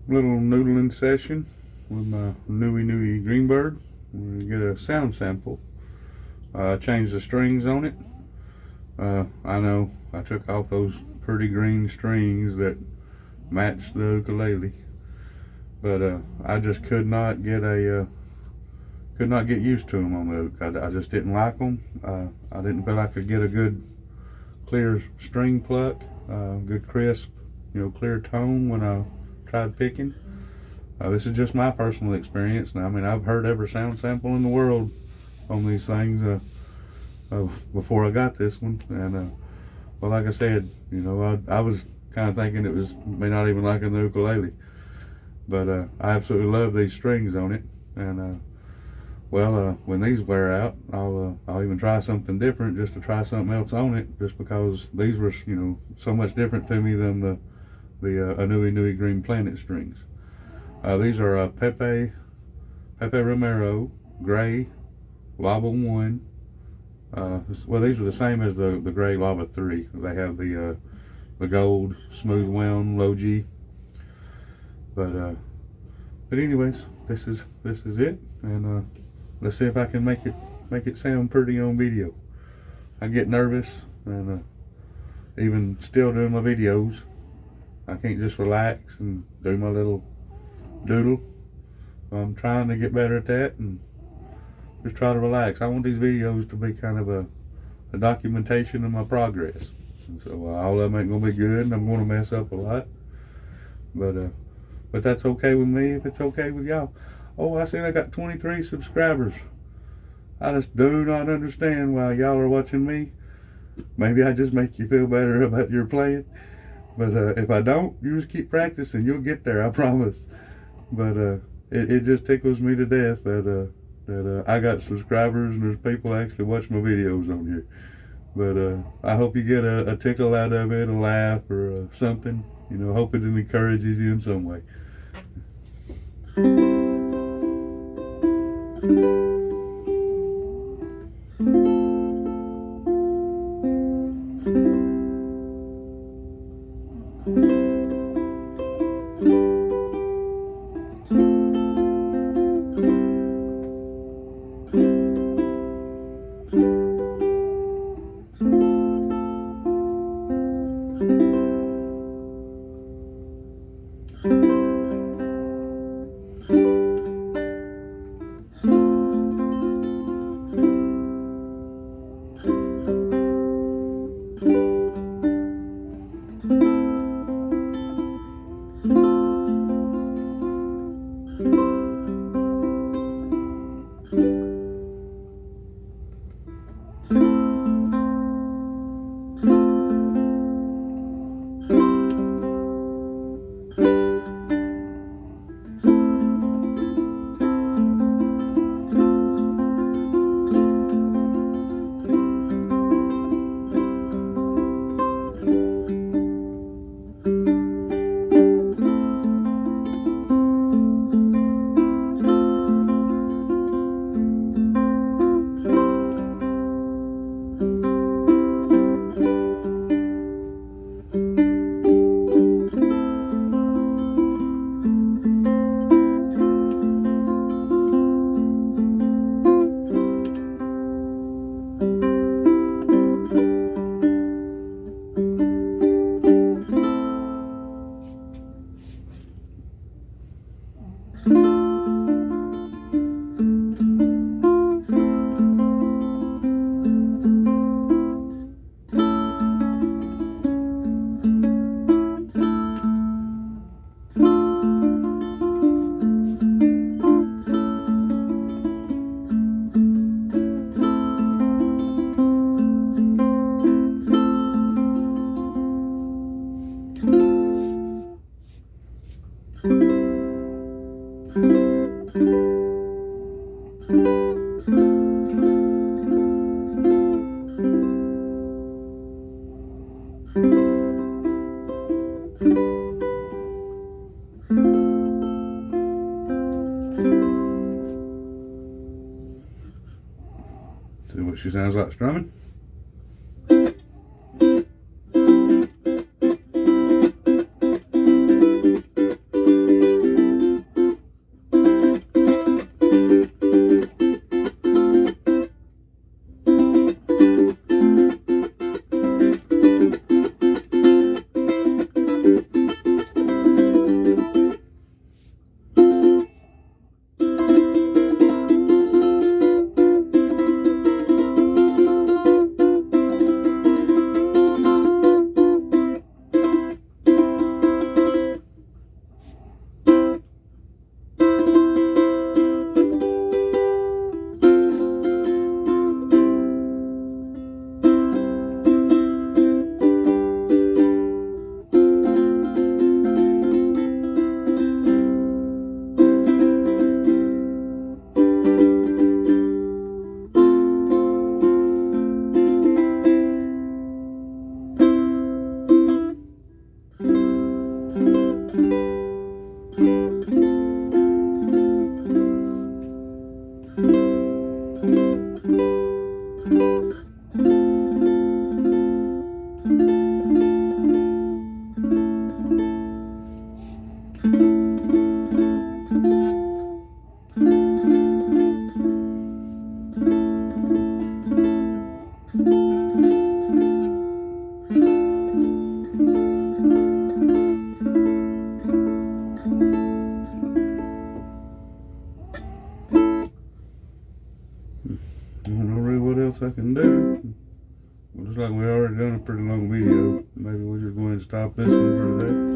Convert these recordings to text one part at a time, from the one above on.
Little noodling session with my aNueNue Greenbird. We're going to get a sound sample. Change the strings on it. I know I took off those pretty green strings that match the ukulele, but I just could not get used to them on the uke. I just didn't like them. I didn't feel I could get a good clear string pluck, good crisp, clear tone when I tried picking. This is just my personal experience. Now, I mean, I've heard every sound sample in the world on these things before I got this one, and well, like I said, I was kind of thinking it was me not even liking the ukulele, but I absolutely love these strings on it, and when these wear out, I'll even try something different just to try something else on it, just because these were so much different to me than the aNueNue Green Planet strings. These are Pepe Romero Gray Lava3. Well, these are the same as the gray Lava3. They have the gold smooth wound low G. But anyways, this is it, and let's see if I can make it sound pretty on video. I get nervous, and even still doing my videos, I can't just relax and do my little doodle. I'm trying to get better at that and just try to relax. I want these videos to be kind of a documentation of my progress. And so all of them ain't gonna be good, and I'm gonna mess up a lot. But that's okay with me if it's okay with y'all. Oh, I seen I got 23 subscribers. I just do not understand why y'all are watching me. Maybe I just make you feel better about your playing. But if I don't, you just keep practicing. You'll get there, I promise. But it just tickles me to death that I got subscribers and there's people actually watch my videos on here. But I hope you get a tickle out of it, a laugh, or something. Hope it encourages you in some way. See what she sounds like strumming. I don't know really what else I can do. Looks like we already done a pretty long video. Maybe we'll just go ahead and stop this one for today.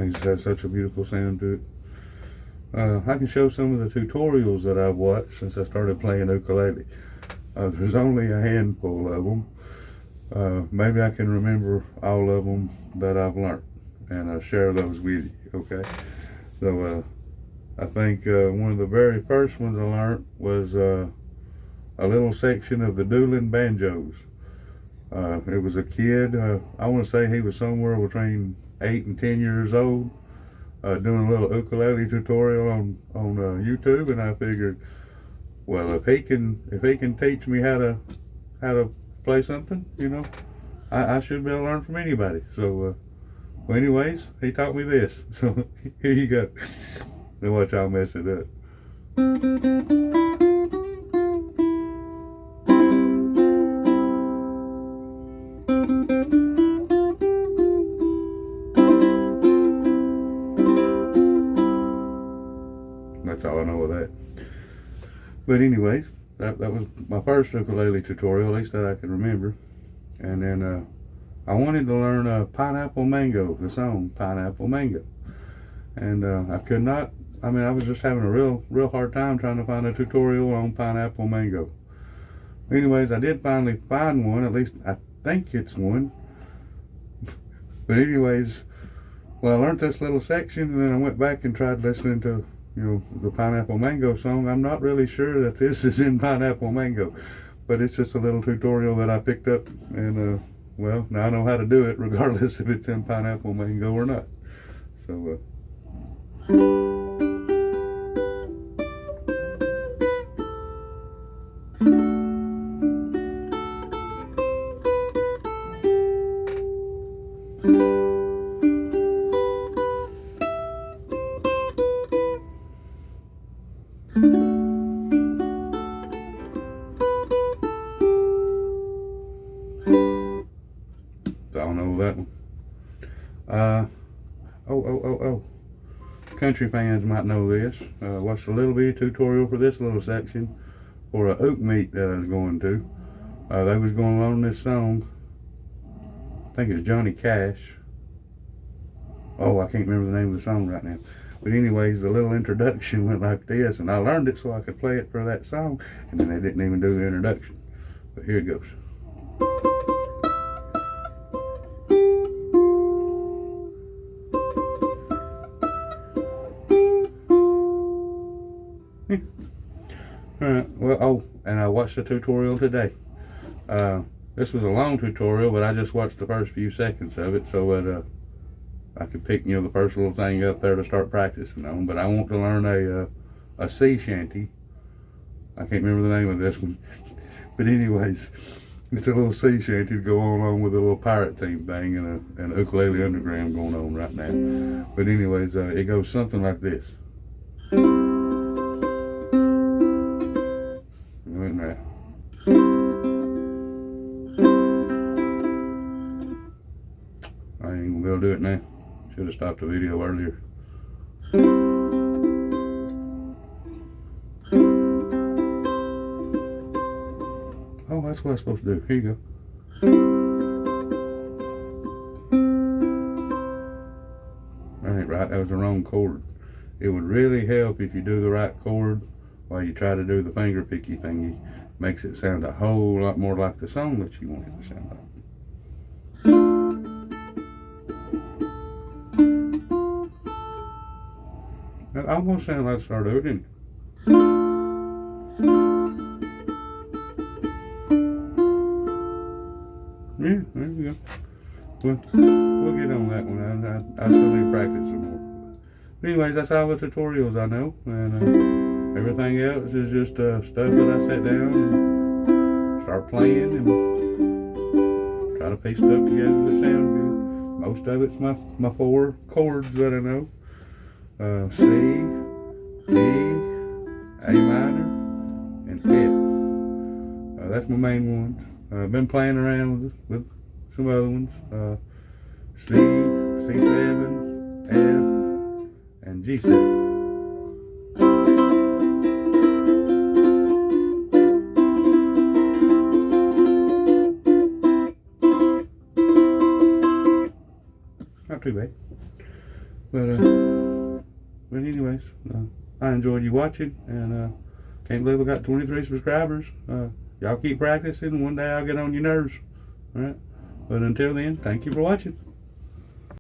It just has such a beautiful sound to it. I can show some of the tutorials that I've watched since I started playing ukulele. There's only a handful of them. Maybe I can remember all of them that I've learned and share those with you, okay? So I think one of the very first ones I learned was a little section of the dueling banjos. It was a kid, I want to say he was somewhere between 8 and 10 years old, doing a little ukulele tutorial on YouTube, and I figured, well, if he can teach me how to play something, you know, I should be able to learn from anybody. So well, anyways, he taught me this. So here you go. Now watch I'll mess it up. That's all I know of that. But anyways, that was my first ukulele tutorial, at least that I can remember. And then I wanted to learn Pineapple Mango, the song Pineapple Mango. And I could not, I mean, I was just having a real hard time trying to find a tutorial on Pineapple Mango. Anyways, I did finally find one, at least I think it's one. But anyways, well, I learned this little section, and then I went back and tried listening to, you know, the Pineapple Mango song. I'm not really sure that this is in Pineapple Mango, but it's just a little tutorial that I picked up, and well, now I know how to do it regardless if it's in Pineapple Mango or not. So I don't know that one. Oh. Country fans might know this. Watched a little bit of tutorial for this little section for a oak meet that I was going to. They was going to learn this song. I think it's Johnny Cash. Oh, I can't remember the name of the song right now. But anyways, the little introduction went like this, and I learned it so I could play it for that song, and then they didn't even do the introduction. But here it goes. Alright, well, oh, and I watched the tutorial today. This was a long tutorial, but I just watched the first few seconds of it so that I could pick, you know, the first little thing up there to start practicing on. But I want to learn a sea shanty. I can't remember the name of this one. But anyways, it's a little sea shanty to go along with a little pirate theme thing and an ukulele underground going on right now. But anyways, it goes something like this. Right. I ain't gonna be able to do it now. Should have stopped the video earlier. that's what I'm supposed to do. Here you go. That ain't right. That was the wrong chord. It would really help if you do the right chord while you try to do the finger picky thingy. Makes it sound a whole lot more like the song that you want it to sound like. That almost sounded like Stardew, didn't it? Yeah, there you go. We'll get on that one. I still need to practice some more. But anyways, that's all the tutorials I know, and everything else is just stuff that I sit down and start playing and try to piece stuff together to sound good. Most of it's my 4 chords that I know. C, D, A minor, and F. That's my main ones. I've been playing around with some other ones. C, C7, F, and G7. Not too bad. But anyways, I enjoyed you watching, and can't believe I got 23 subscribers. Y'all keep practicing. One day I'll get on your nerves. All right. But until then, thank you for watching.